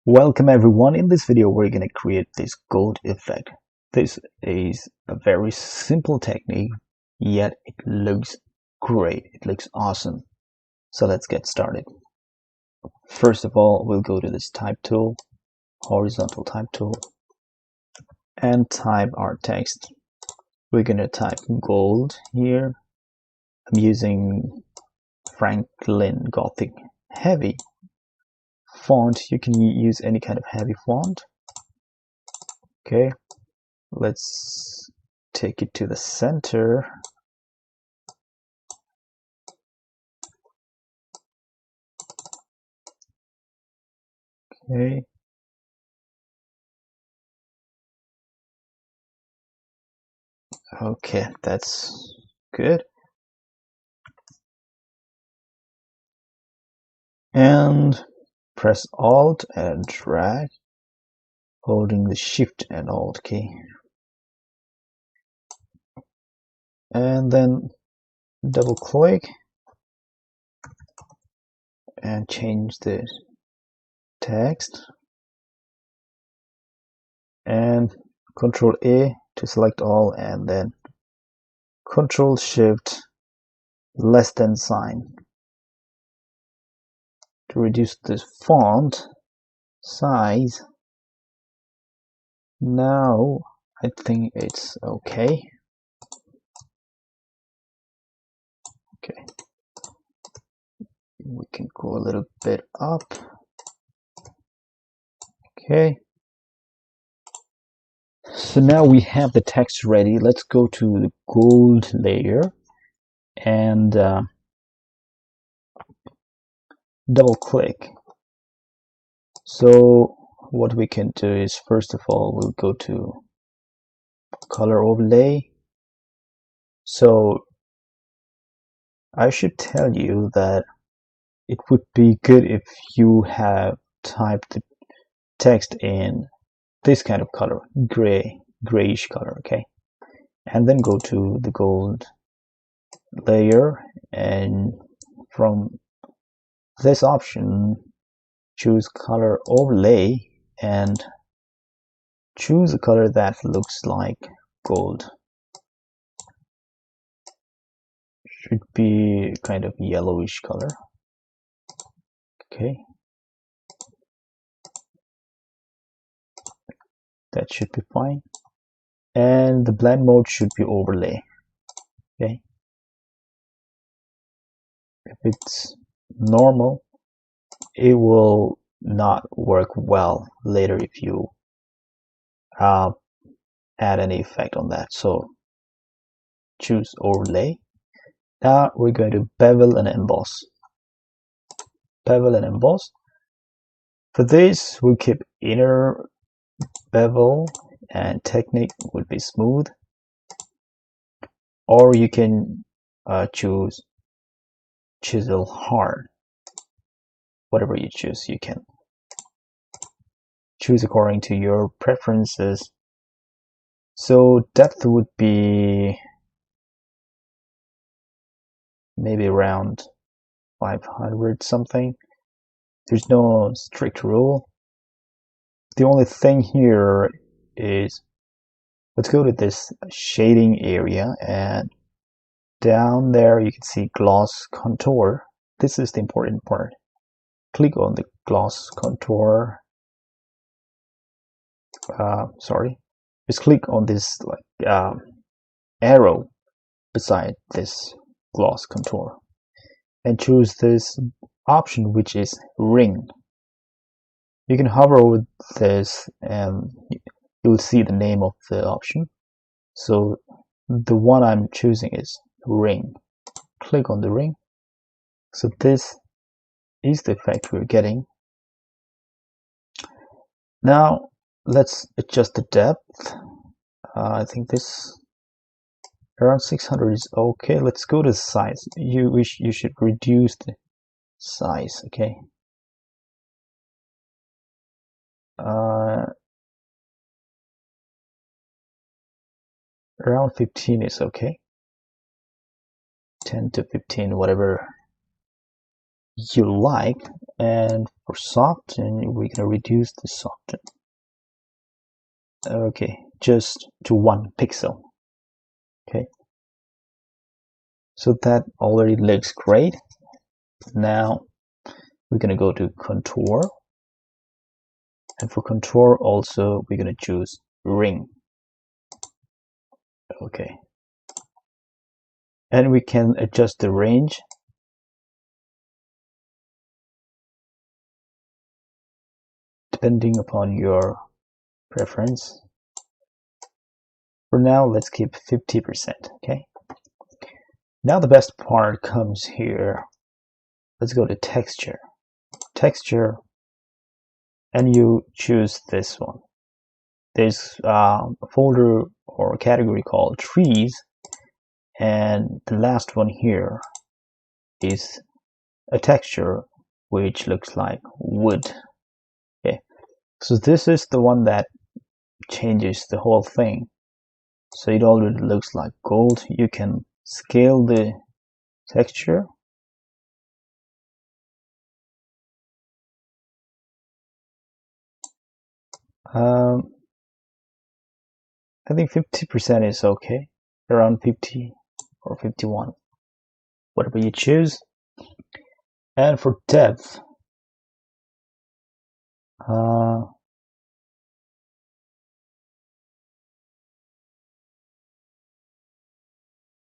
Welcome everyone. In this video we're going to create this gold effect. This is a very simple technique, yet it looks great. It looks awesome. So let's get started. First of all, we'll go to this type tool, horizontal type tool, and type our text. We're going to type gold here. I'm using Franklin Gothic Heavy font. You can use any kind of heavy font. Okay, let's take it to the center. Okay. Okay, that's good. And press Alt and drag, holding the Shift and Alt key. And then double click and change the text. And Control A to select all, and then Control Shift less than sign to reduce this font size. Now I think it's okay. Okay, we can go a little bit up. Okay, so now we have the text ready. Let's go to the gold layer and double click. So what we can do is, first of all, we'll go to color overlay. So I should tell you that it would be good if you have typed the text in this kind of color, grayish color. Okay, and then go to the gold layer, and from this option choose color overlay and choose a color that looks like gold. Should be kind of yellowish color. Okay, that should be fine. And the blend mode should be overlay. Okay, if it's normal, it will not work well later if you add any effect on that. So choose overlay. Now we're going to bevel and emboss. Bevel and emboss. For this, we'll keep inner bevel and technique would be smooth, or you can choose chisel hard. Whatever you choose, you can choose according to your preferences. So depth would be maybe around 500 something. There's no strict rule. The only thing here is, let's go to this shading area, and down there you can see gloss contour. This is the important part. Click on the gloss contour. Just click on this arrow beside this gloss contour and choose this option, which is ring. You can hover over this and you'll see the name of the option. So the one I'm choosing is ring. Click on the ring. So this is the effect we're getting. Now let's adjust the depth. I think this around 600 is okay. Let's go to size. You should reduce the size. Okay. Around 15 is okay. 10 to 15, whatever you like. And for soften, we're gonna reduce the soften. Okay, just to 1 pixel. Okay, so that already looks great. Now we're gonna go to contour, and for contour also we're gonna choose ring. Okay, and we can adjust the range depending upon your preference. For now, let's keep 50%. Okay, now the best part comes here. Let's go to texture, and you choose this one. There's a folder or a category called trees, and the last one here is a texture which looks like wood. Okay, so this is the one that changes the whole thing. So it already looks like gold. You can scale the texture. I think 50% is okay, around 50 or 51, whatever you choose. And for depth,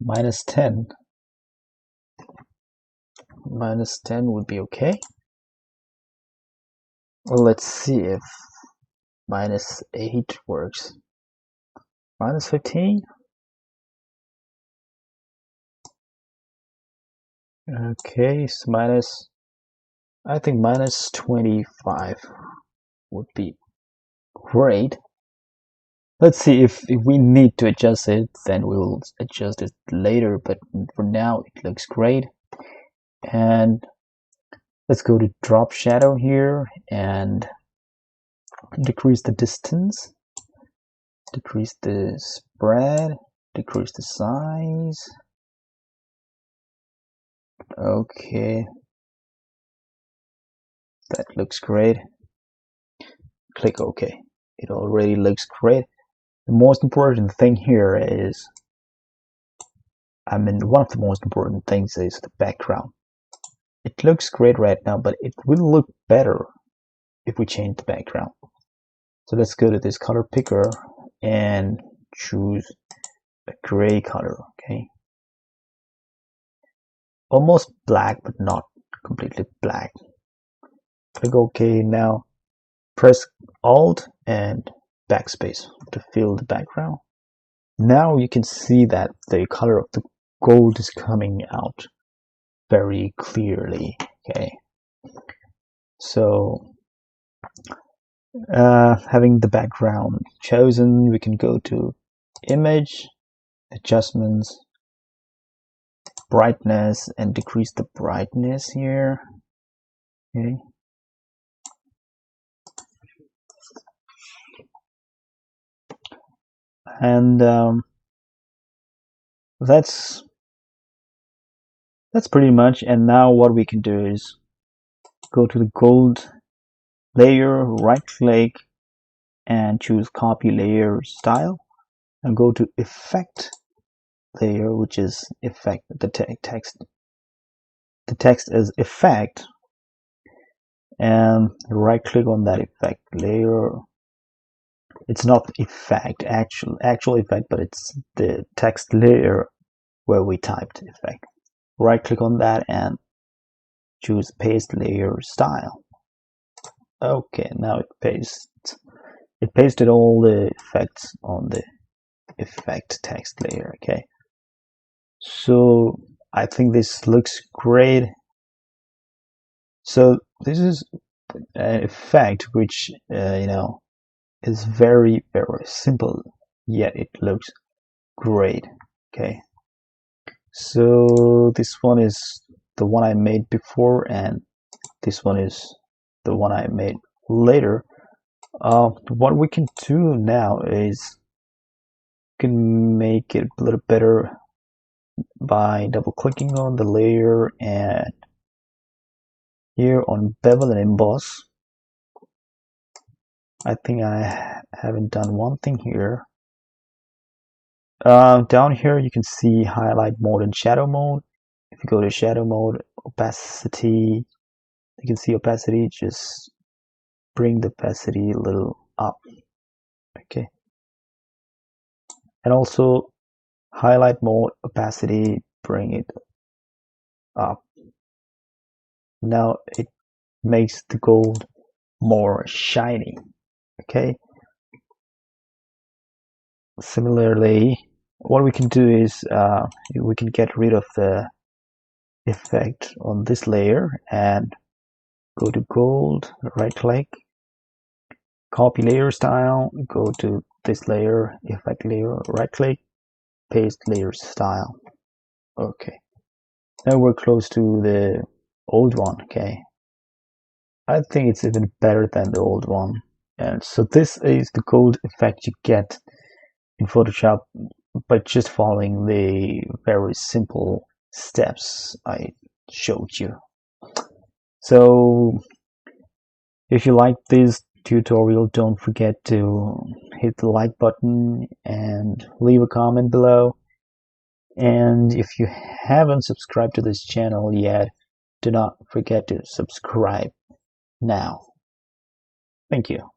minus 10 would be okay. Well, let's see if minus 8 works. Minus 15. Okay, so I think minus 25 would be great. Let's see if we need to adjust it, then we'll adjust it later, but for now it looks great. And let's go to drop shadow here and decrease the distance, decrease the spread, decrease the size. Okay, that looks great. Click OK. It already looks great. The most important thing here is, one of the most important things is the background. It looks great right now, but it will look better if we change the background. So let's go to this color picker and choose a gray color. Okay, almost black but not completely black. Click OK. Now press Alt and backspace to fill the background. Now you can see that the color of the gold is coming out very clearly. Okay, so having the background chosen, we can go to image, adjustments, brightness, and decrease the brightness here. Okay, and that's pretty much. And now what we can do is go to the gold layer, right click and choose copy layer style, and go to effect layer, which is effect. The text is effect, and right click on that effect layer. It's not effect, actual effect, but it's the text layer where we typed effect. Right click on that and choose paste layer style. Okay, now it pasted all the effects on the effect text layer. Okay, so I think this looks great. So this is an effect which is very simple, yet it looks great. Okay, so this one is the one I made before, and this one is the one I made later. What we can do now is we can make it a little better by double clicking on the layer and Here on Bevel and Emboss, I think I haven't done one thing here. Down here you can see highlight mode and shadow mode. If you go to shadow mode, opacity, you can see opacity, just bring the opacity a little up. Okay. And also highlight mode, opacity, bring it up. Now it makes the gold more shiny. Okay. Similarly, what we can do is we can get rid of the effect on this layer and go to gold, right click, copy layer style, go to this layer, effect layer, right click, paste layer style. Okay, now we're close to the old one. Okay, I think it's even better than the old one. And so this is the gold effect you get in Photoshop by just following the very simple steps I showed you. So if you like this tutorial, don't forget to hit the like button and leave a comment below. And if you haven't subscribed to this channel yet, do not forget to subscribe now. Thank you.